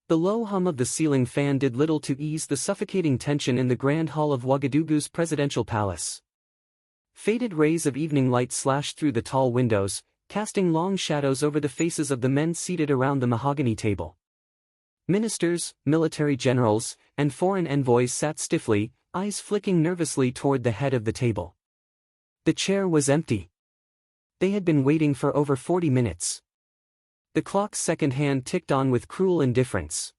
The low hum of the ceiling fan did little to ease the suffocating tension in the grand hall of Ouagadougou's presidential palace. Faded rays of evening light slashed through the tall windows, casting long shadows over the faces of the men seated around the mahogany table. Ministers, military generals, and foreign envoys sat stiffly, eyes flicking nervously toward the head of the table. The chair was empty. They had been waiting for over 40 minutes. The clock's second hand ticked on with cruel indifference.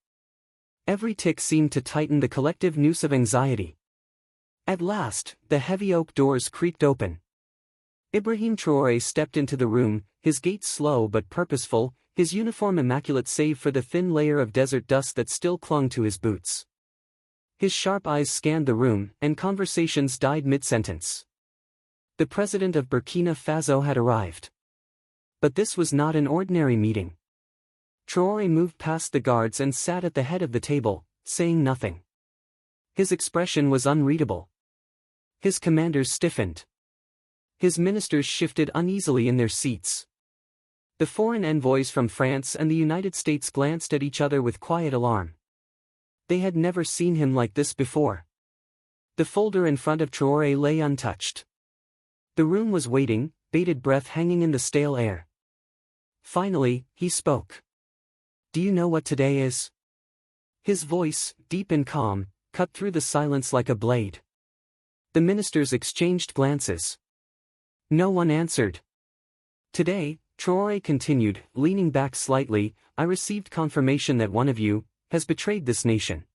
Every tick seemed to tighten the collective noose of anxiety. At last, the heavy oak doors creaked open. Ibrahim Traoré stepped into the room, his gait slow but purposeful, his uniform immaculate save for the thin layer of desert dust that still clung to his boots. His sharp eyes scanned the room, and conversations died mid-sentence. The president of Burkina Faso had arrived. But this was not an ordinary meeting. Traoré moved past the guards and sat at the head of the table, saying nothing. His expression was unreadable. His commanders stiffened. His ministers shifted uneasily in their seats. The foreign envoys from France and the United States glanced at each other with quiet alarm. They had never seen him like this before. The folder in front of Traoré lay untouched. The room was waiting, bated breath hanging in the stale air. Finally, he spoke. "Do you know what today is?" His voice, deep and calm, cut through the silence like a blade. The ministers exchanged glances. No one answered. "Today," Traoré continued, leaning back slightly, "I received confirmation that one of you has betrayed this nation."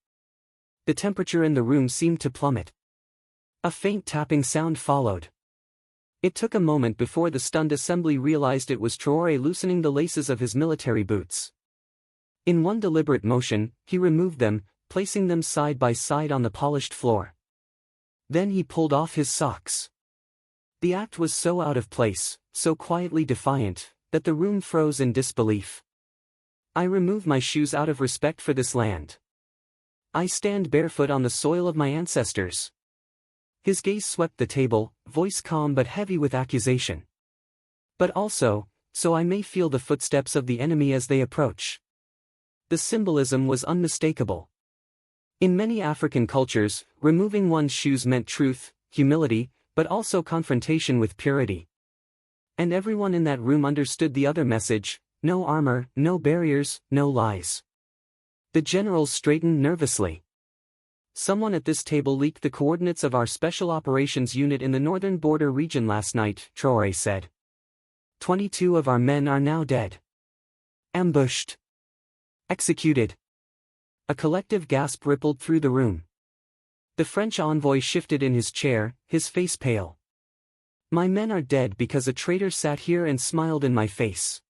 The temperature in the room seemed to plummet. A faint tapping sound followed. It took a moment before the stunned assembly realized it was Traoré loosening the laces of his military boots. In one deliberate motion, he removed them, placing them side by side on the polished floor. Then he pulled off his socks. The act was so out of place, so quietly defiant, that the room froze in disbelief. "I remove my shoes out of respect for this land. I stand barefoot on the soil of my ancestors." His gaze swept the table, voice calm but heavy with accusation. "But also, so I may feel the footsteps of the enemy as they approach." The symbolism was unmistakable. In many African cultures, removing one's shoes meant truth, humility, but also confrontation with purity. And everyone in that room understood the other message: no armor, no barriers, no lies. The generals straightened nervously. "Someone at this table leaked the coordinates of our Special Operations Unit in the northern border region last night," Traoré said. 22 of our men are now dead. Ambushed. Executed." A collective gasp rippled through the room. The French envoy shifted in his chair, his face pale. "My men are dead because a traitor sat here and smiled in my face."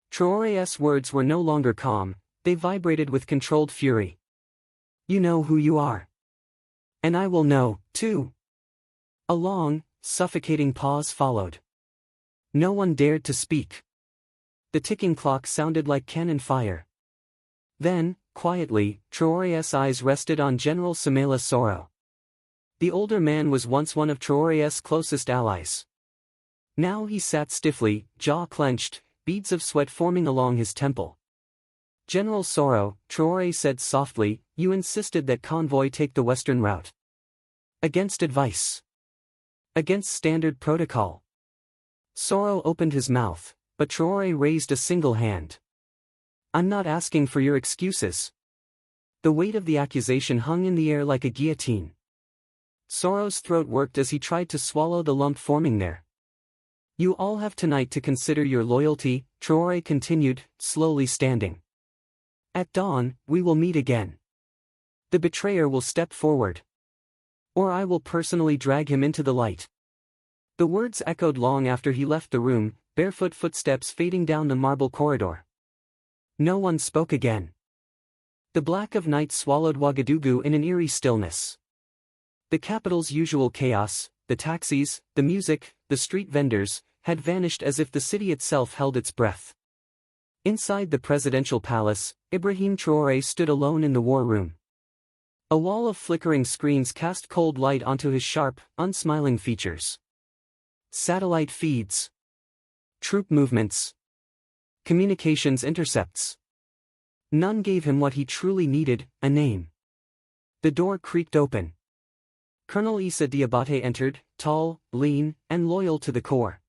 Traoré's words were no longer calm, they vibrated with controlled fury. "You know who you are. And I will know, too." A long, suffocating pause followed. No one dared to speak. The ticking clock sounded like cannon fire. Then, quietly, Traoré's eyes rested on General Soumaïla Soro. The older man was once one of Traoré's closest allies. Now he sat stiffly, jaw clenched, beads of sweat forming along his temple. "General Soro," Traoré said softly, "you insisted that convoy take the western route. Against advice. Against standard protocol." Soro opened his mouth, but Traoré raised a single hand. "I'm not asking for your excuses." The weight of the accusation hung in the air like a guillotine. Soro's throat worked as he tried to swallow the lump forming there. "You all have tonight to consider your loyalty," Traoré continued, slowly standing. "At dawn, we will meet again. The betrayer will step forward. Or I will personally drag him into the light." The words echoed long after he left the room, barefoot footsteps fading down the marble corridor. No one spoke again. The black of night swallowed Ouagadougou in an eerie stillness. The capital's usual chaos, the taxis, the music, the street vendors, had vanished as if the city itself held its breath. Inside the presidential palace, Ibrahim Traoré stood alone in the war room. A wall of flickering screens cast cold light onto his sharp, unsmiling features. Satellite feeds. Troop movements. Communications intercepts. None gave him what he truly needed, a name. The door creaked open. Colonel Issa Diabate entered, tall, lean, and loyal to the core.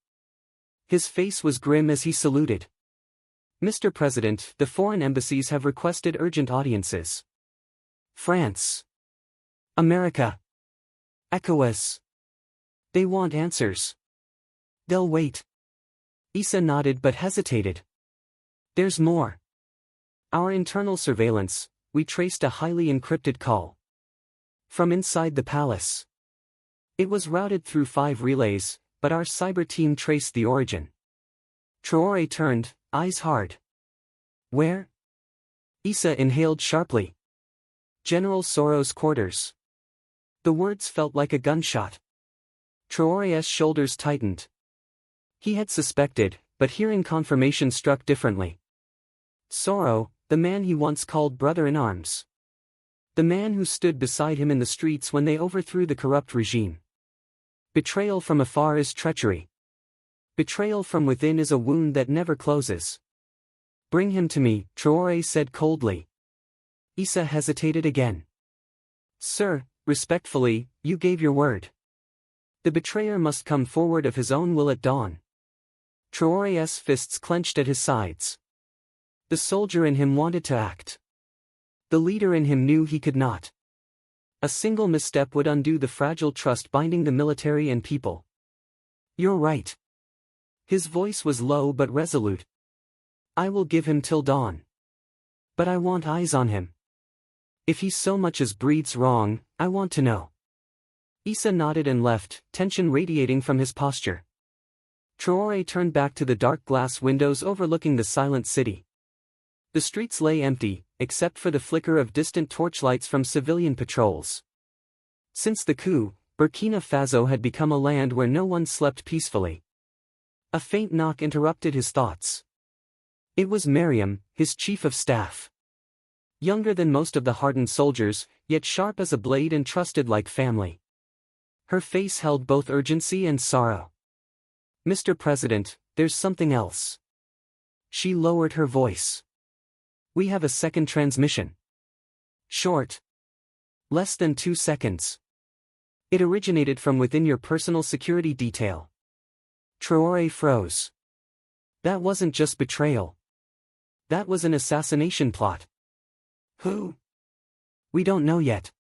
His face was grim as he saluted. "Mr. President, the foreign embassies have requested urgent audiences. France. America. ECOWAS. They want answers. They'll wait." Issa nodded but hesitated. "There's more. Our internal surveillance, we traced a highly encrypted call. From inside the palace. It was routed through 5 relays, but our cyber team traced the origin." Traoré turned, eyes hard. "Where?" Issa inhaled sharply. "General Soros' quarters." The words felt like a gunshot. Traoré's shoulders tightened. He had suspected, but hearing confirmation struck differently. Soro, the man he once called brother-in-arms. The man who stood beside him in the streets when they overthrew the corrupt regime. Betrayal from afar is treachery. Betrayal from within is a wound that never closes. "Bring him to me," Traoré said coldly. Issa hesitated again. "Sir, respectfully, you gave your word. The betrayer must come forward of his own will at dawn." Traoré's fists clenched at his sides. The soldier in him wanted to act. The leader in him knew he could not. A single misstep would undo the fragile trust binding the military and people. "You're right." His voice was low but resolute. "I will give him till dawn. But I want eyes on him. If he so much as breathes wrong, I want to know." Issa nodded and left, tension radiating from his posture. Traoré turned back to the dark glass windows overlooking the silent city. The streets lay empty, except for the flicker of distant torchlights from civilian patrols. Since the coup, Burkina Faso had become a land where no one slept peacefully. A faint knock interrupted his thoughts. It was Mariam, his chief of staff. Younger than most of the hardened soldiers, yet sharp as a blade and trusted like family. Her face held both urgency and sorrow. "Mr. President, there's something else." She lowered her voice. "We have a second transmission." Short. Less than 2 seconds. "It originated from within your personal security detail." Traoré froze. That wasn't just betrayal. That was an assassination plot. "Who?" "We don't know yet.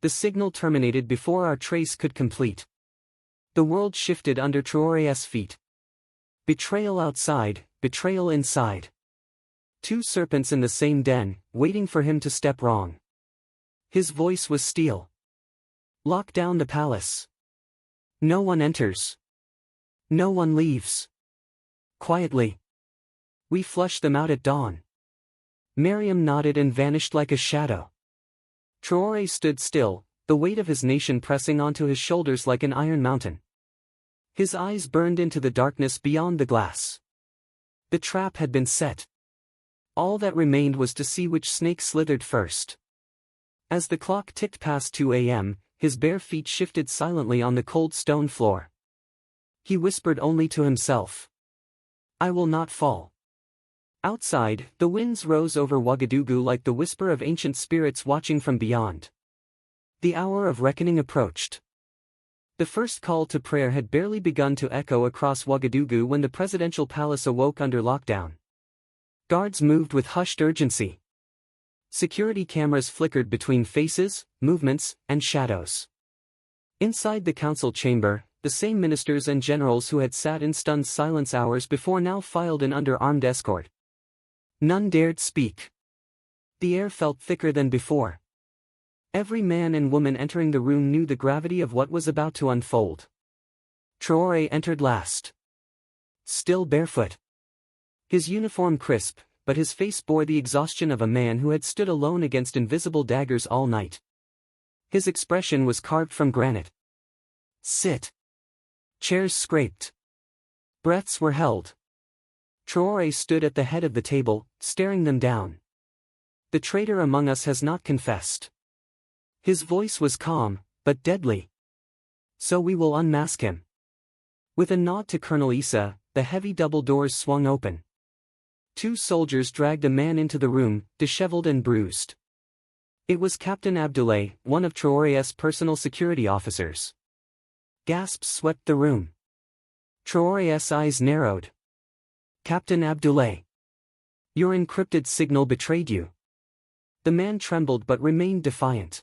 The signal terminated before our trace could complete." The world shifted under Traoré's feet. Betrayal outside, betrayal inside. 2 serpents in the same den, waiting for him to step wrong. His voice was steel. "Lock down the palace. No one enters. No one leaves. Quietly. We flush them out at dawn." Mariam nodded and vanished like a shadow. Traoré stood still, the weight of his nation pressing onto his shoulders like an iron mountain. His eyes burned into the darkness beyond the glass. The trap had been set. All that remained was to see which snake slithered first. As the clock ticked past 2 a.m., his bare feet shifted silently on the cold stone floor. He whispered only to himself. "I will not fall." Outside, the winds rose over Ouagadougou like the whisper of ancient spirits watching from beyond. The hour of reckoning approached. The first call to prayer had barely begun to echo across Ouagadougou when the presidential palace awoke under lockdown. Guards moved with hushed urgency. Security cameras flickered between faces, movements, and shadows. Inside the council chamber, the same ministers and generals who had sat in stunned silence hours before now filed in under armed escort. None dared speak. The air felt thicker than before. Every man and woman entering the room knew the gravity of what was about to unfold. Traoré entered last. Still barefoot. His uniform crisp, but his face bore the exhaustion of a man who had stood alone against invisible daggers all night. His expression was carved from granite. "Sit." Chairs scraped. Breaths were held. Traoré stood at the head of the table, staring them down. "The traitor among us has not confessed." His voice was calm, but deadly. "So we will unmask him." With a nod to Colonel Issa, the heavy double doors swung open. Two soldiers dragged a man into the room, disheveled and bruised. It was Captain Abdoulaye, one of Traoré's personal security officers. Gasps swept the room. Traoré's eyes narrowed. Captain Abdoulaye. Your encrypted signal betrayed you. The man trembled but remained defiant.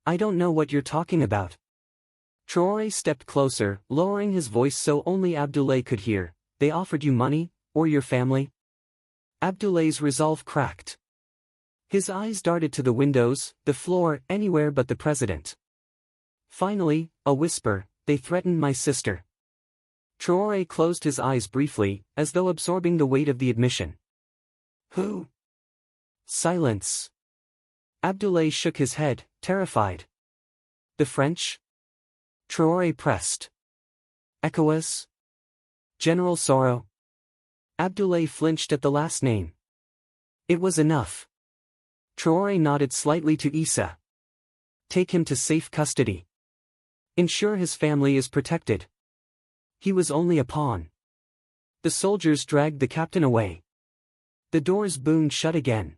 I don't know what you're talking about. Traoré stepped closer, lowering his voice so only Abdoulaye could hear. They offered you money, or your family? Abdoulaye's resolve cracked. His eyes darted to the windows, the floor, anywhere but the president. Finally, a whisper, they threatened my sister. Traoré closed his eyes briefly, as though absorbing the weight of the admission. Who? Silence. Abdoulaye shook his head, terrified. The French? Traoré pressed. ECOWAS? General Soro? Abdoulaye flinched at the last name. It was enough. Traoré nodded slightly to Issa. Take him to safe custody. Ensure his family is protected. He was only a pawn. The soldiers dragged the captain away. The doors boomed shut again.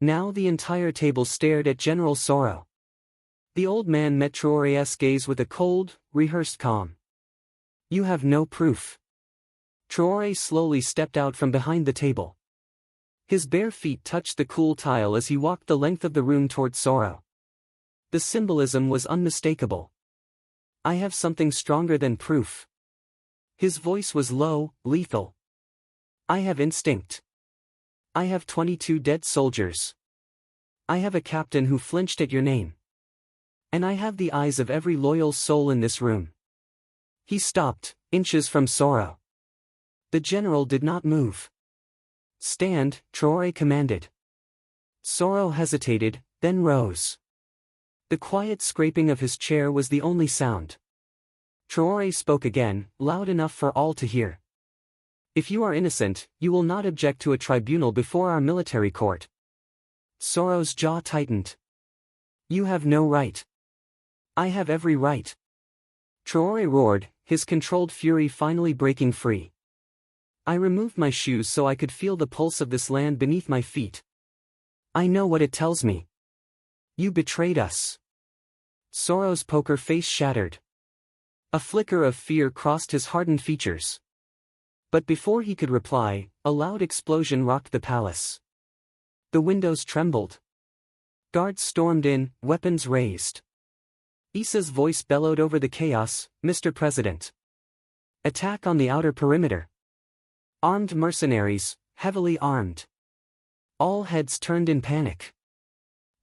Now the entire table stared at General Soro. The old man met Traoré's gaze with a cold, rehearsed calm. You have no proof. Traoré slowly stepped out from behind the table. His bare feet touched the cool tile as he walked the length of the room toward Soro. The symbolism was unmistakable. I have something stronger than proof. His voice was low, lethal. I have instinct. I have 22 dead soldiers. I have a captain who flinched at your name. And I have the eyes of every loyal soul in this room. He stopped, inches from Soro. The general did not move. Stand, Traoré commanded. Soro hesitated, then rose. The quiet scraping of his chair was the only sound. Traoré spoke again, loud enough for all to hear. If you are innocent, you will not object to a tribunal before our military court. Soro's jaw tightened. You have no right. I have every right. Traoré roared, his controlled fury finally breaking free. I removed my shoes so I could feel the pulse of this land beneath my feet. I know what it tells me. You betrayed us. Soro's poker face shattered. A flicker of fear crossed his hardened features. But before he could reply, a loud explosion rocked the palace. The windows trembled. Guards stormed in, weapons raised. Issa's voice bellowed over the chaos, Mr. President. Attack on the outer perimeter. Armed mercenaries, heavily armed. All heads turned in panic.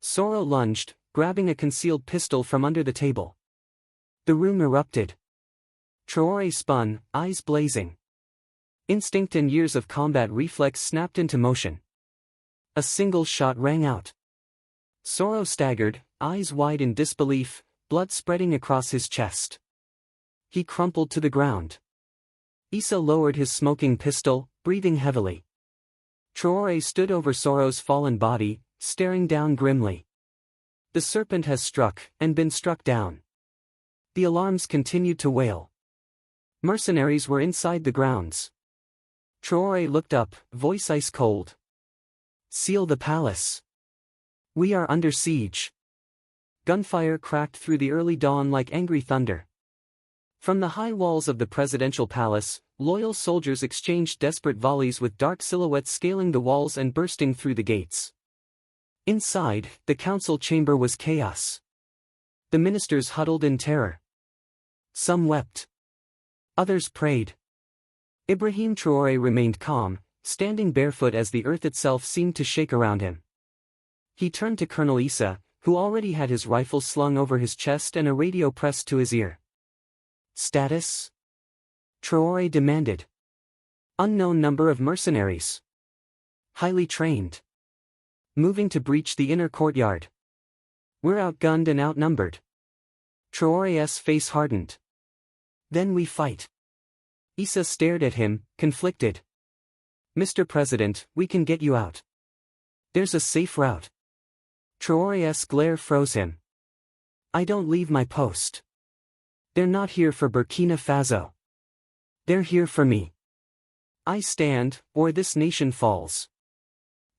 Soro lunged, grabbing a concealed pistol from under the table. The room erupted. Traoré spun, eyes blazing. Instinct and years of combat reflex snapped into motion. A single shot rang out. Soro staggered, eyes wide in disbelief, blood spreading across his chest. He crumpled to the ground. Issa lowered his smoking pistol, breathing heavily. Traoré stood over Soro's fallen body, staring down grimly. The serpent has struck, and been struck down. The alarms continued to wail. Mercenaries were inside the grounds. Traoré looked up, voice ice cold. Seal the palace. We are under siege. Gunfire cracked through the early dawn like angry thunder. From the high walls of the presidential palace, loyal soldiers exchanged desperate volleys with dark silhouettes scaling the walls and bursting through the gates. Inside, the council chamber was chaos. The ministers huddled in terror. Some wept. Others prayed. Ibrahim Traoré remained calm, standing barefoot as the earth itself seemed to shake around him. He turned to Colonel Issa, who already had his rifle slung over his chest and a radio pressed to his ear. Status? Traoré demanded. Unknown number of mercenaries. Highly trained. Moving to breach the inner courtyard. We're outgunned and outnumbered. Traoré's face hardened. Then we fight. Issa stared at him, conflicted. Mr. President, we can get you out. There's a safe route. Traoré's glare froze him. I don't leave my post. They're not here for Burkina Faso. They're here for me. I stand, or this nation falls.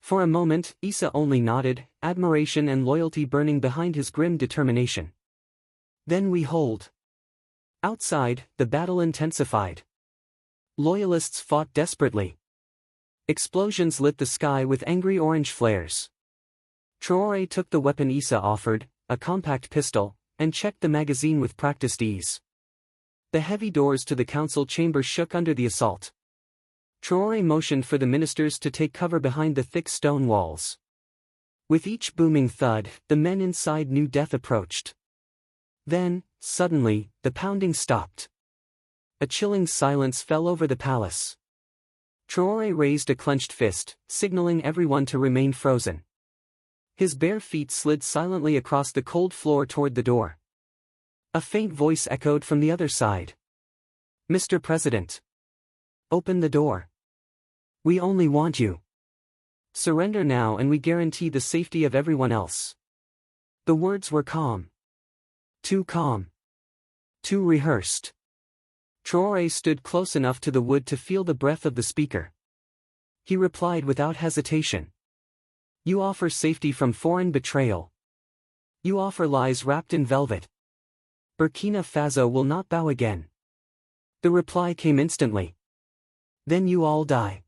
For a moment, Issa only nodded, admiration and loyalty burning behind his grim determination. Then we hold. Outside, the battle intensified. Loyalists fought desperately. Explosions lit the sky with angry orange flares. Traoré took the weapon Issa offered, a compact pistol, and checked the magazine with practiced ease. The heavy doors to the council chamber shook under the assault. Traoré motioned for the ministers to take cover behind the thick stone walls. With each booming thud, the men inside knew death approached. Then, suddenly, the pounding stopped. A chilling silence fell over the palace. Traoré raised a clenched fist, signaling everyone to remain frozen. His bare feet slid silently across the cold floor toward the door. A faint voice echoed from the other side. "Mr. President. Open the door. We only want you. Surrender now and we guarantee the safety of everyone else." The words were calm. Too calm. Too rehearsed. Traoré stood close enough to the wood to feel the breath of the speaker. He replied without hesitation. "You offer safety from foreign betrayal. You offer lies wrapped in velvet. Burkina Faso will not bow again." The reply came instantly. "Then you all die."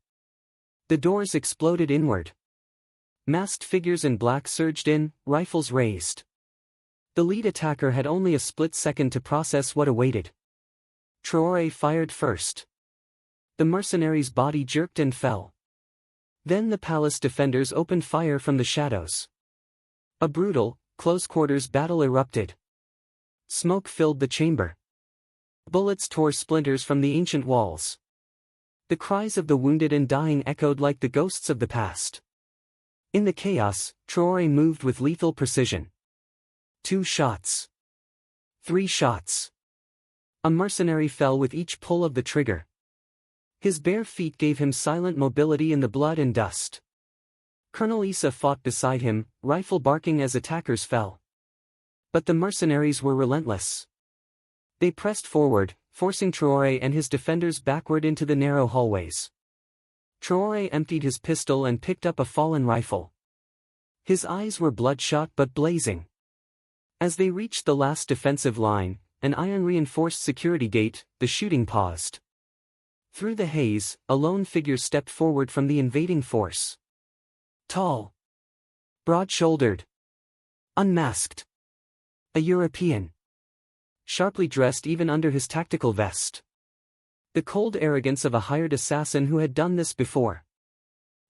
The doors exploded inward. Masked figures in black surged in, rifles raised. The lead attacker had only a split second to process what awaited. Traoré fired first. The mercenary's body jerked and fell. Then the palace defenders opened fire from the shadows. A brutal, close-quarters battle erupted. Smoke filled the chamber. Bullets tore splinters from the ancient walls. The cries of the wounded and dying echoed like the ghosts of the past. In the chaos, Traoré moved with lethal precision. 2 shots. 3 shots. A mercenary fell with each pull of the trigger. His bare feet gave him silent mobility in the blood and dust. Colonel Issa fought beside him, rifle barking as attackers fell. But the mercenaries were relentless. They pressed forward, forcing Traoré and his defenders backward into the narrow hallways. Traoré emptied his pistol and picked up a fallen rifle. His eyes were bloodshot but blazing. As they reached the last defensive line, an iron-reinforced security gate, the shooting paused. Through the haze, a lone figure stepped forward from the invading force. Tall. Broad-shouldered. Unmasked. A European. Sharply dressed even under his tactical vest. The cold arrogance of a hired assassin who had done this before.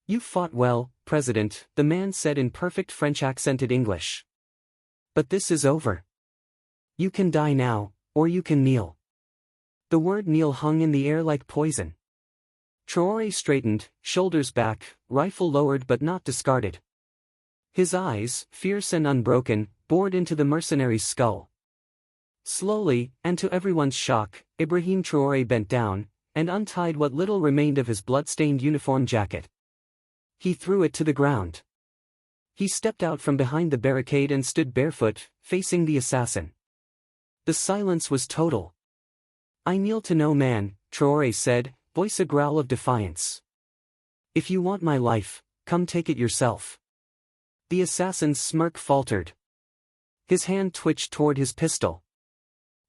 "You fought well, President," the man said in perfect French-accented English. "But this is over. You can die now, or you can kneel." The word kneel hung in the air like poison. Traoré straightened, shoulders back, rifle lowered but not discarded. His eyes, fierce and unbroken, bored into the mercenary's skull. Slowly, and to everyone's shock, Ibrahim Traoré bent down, and untied what little remained of his blood-stained uniform jacket. He threw it to the ground. He stepped out from behind the barricade and stood barefoot, facing the assassin. The silence was total. "I kneel to no man," Traoré said, voice a growl of defiance. "If you want my life, come take it yourself." The assassin's smirk faltered. His hand twitched toward his pistol.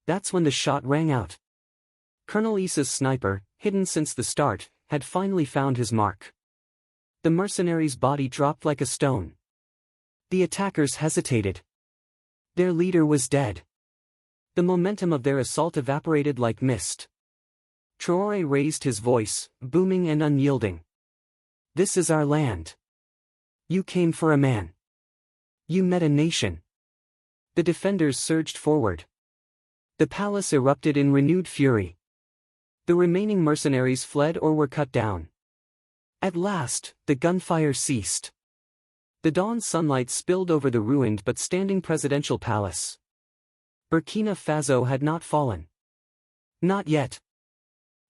That's when the shot rang out. Colonel Issa's sniper, hidden since the start, had finally found his mark. The mercenary's body dropped like a stone. The attackers hesitated. Their leader was dead. The momentum of their assault evaporated like mist. Traoré raised his voice, booming and unyielding. "This is our land. You came for a man. You met a nation." The defenders surged forward. The palace erupted in renewed fury. The remaining mercenaries fled or were cut down. At last, the gunfire ceased. The dawn sunlight spilled over the ruined but standing presidential palace. Burkina Faso had not fallen. Not yet.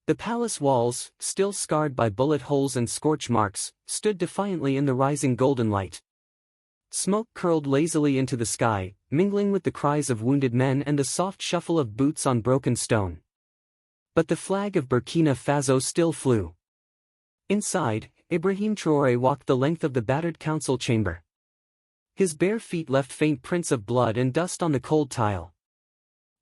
The palace walls, still scarred by bullet holes and scorch marks, stood defiantly in the rising golden light. Smoke curled lazily into the sky, mingling with the cries of wounded men and the soft shuffle of boots on broken stone. But the flag of Burkina Faso still flew. Inside, Ibrahim Traoré walked the length of the battered council chamber. His bare feet left faint prints of blood and dust on the cold tile.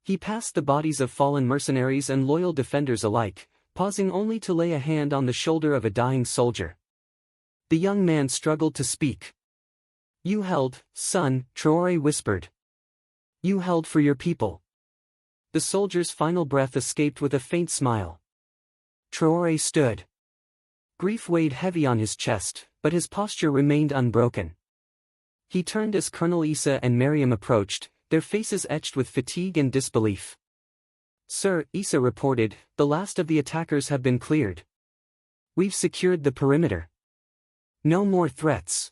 He passed the bodies of fallen mercenaries and loyal defenders alike, pausing only to lay a hand on the shoulder of a dying soldier. The young man struggled to speak. "You held, son," Traoré whispered. "You held for your people." The soldier's final breath escaped with a faint smile. Traoré stood. Grief weighed heavy on his chest, but his posture remained unbroken. He turned as Colonel Issa and Mariam approached, their faces etched with fatigue and disbelief. "Sir," Issa reported, "the last of the attackers have been cleared. We've secured the perimeter. No more threats."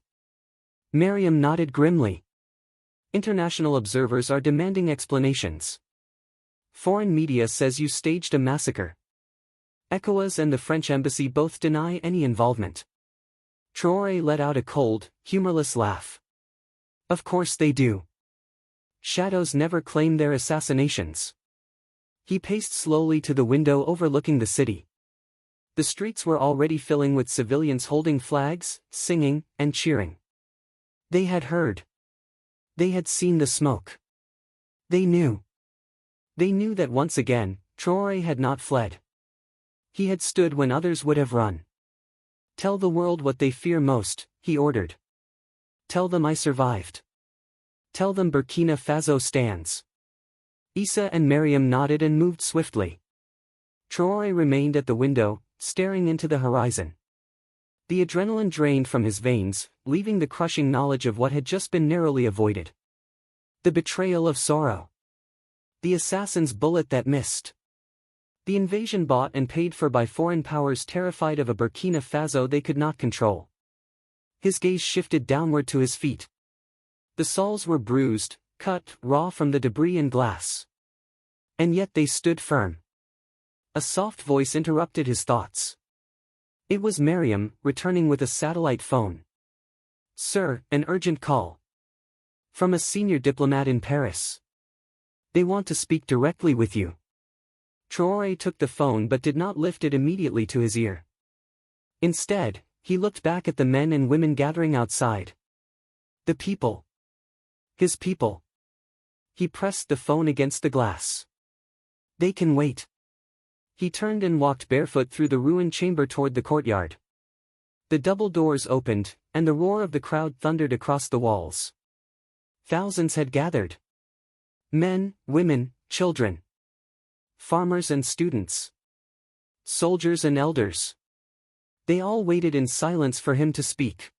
Mariam nodded grimly. "International observers are demanding explanations. Foreign media says you staged a massacre. ECOWAS and the French embassy both deny any involvement." Traoré let out a cold, humorless laugh. "Of course they do. Shadows never claim their assassinations." He paced slowly to the window overlooking the city. The streets were already filling with civilians holding flags, singing, and cheering. They had heard. They had seen the smoke. They knew. They knew that once again, Traoré had not fled. He had stood when others would have run. "Tell the world what they fear most," he ordered. "Tell them I survived. Tell them Burkina Faso stands." Issa and Mariam nodded and moved swiftly. Traoré remained at the window, staring into the horizon. The adrenaline drained from his veins, leaving the crushing knowledge of what had just been narrowly avoided. The betrayal of sorrow. The assassin's bullet that missed. The invasion bought and paid for by foreign powers terrified of a Burkina Faso they could not control. His gaze shifted downward to his feet. The soles were bruised, cut, raw from the debris and glass. And yet they stood firm. A soft voice interrupted his thoughts. It was Mariam, returning with a satellite phone. "Sir, an urgent call. From a senior diplomat in Paris. They want to speak directly with you." Traoré took the phone but did not lift it immediately to his ear. Instead, he looked back at the men and women gathering outside. The people. His people. He pressed the phone against the glass. "They can wait." He turned and walked barefoot through the ruined chamber toward the courtyard. The double doors opened, and the roar of the crowd thundered across the walls. Thousands had gathered. Men, women, children. Farmers and students. Soldiers and elders. They all waited in silence for him to speak.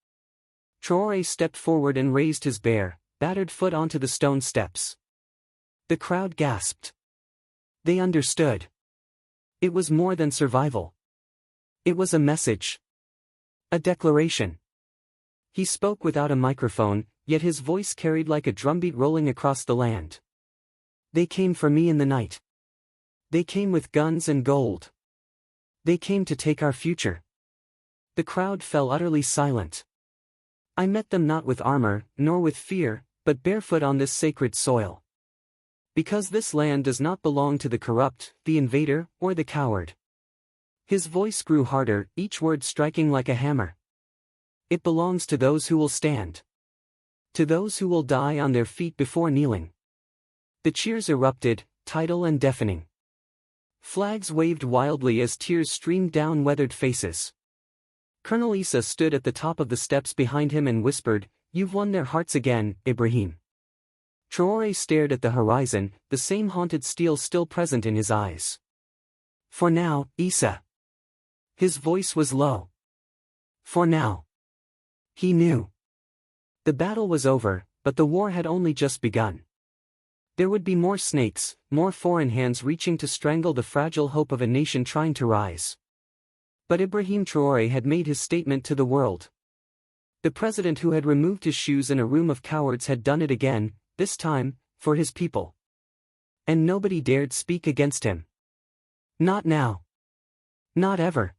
Traoré stepped forward and raised his bare, battered foot onto the stone steps. The crowd gasped. They understood. It was more than survival. It was a message. A declaration. He spoke without a microphone, yet his voice carried like a drumbeat rolling across the land. "They came for me in the night. They came with guns and gold. They came to take our future." The crowd fell utterly silent. "I met them not with armor, nor with fear, but barefoot on this sacred soil. Because this land does not belong to the corrupt, the invader, or the coward." His voice grew harder, each word striking like a hammer. "It belongs to those who will stand. To those who will die on their feet before kneeling." The cheers erupted, tidal and deafening. Flags waved wildly as tears streamed down weathered faces. Colonel Issa stood at the top of the steps behind him and whispered, "You've won their hearts again, Ibrahim." Traoré stared at the horizon, the same haunted steel still present in his eyes. "For now, Issa." His voice was low. "For now." He knew. The battle was over, but the war had only just begun. There would be more snakes, more foreign hands reaching to strangle the fragile hope of a nation trying to rise. But Ibrahim Traoré had made his statement to the world. The president who had removed his shoes in a room of cowards had done it again, this time, for his people. And nobody dared speak against him. Not now. Not ever.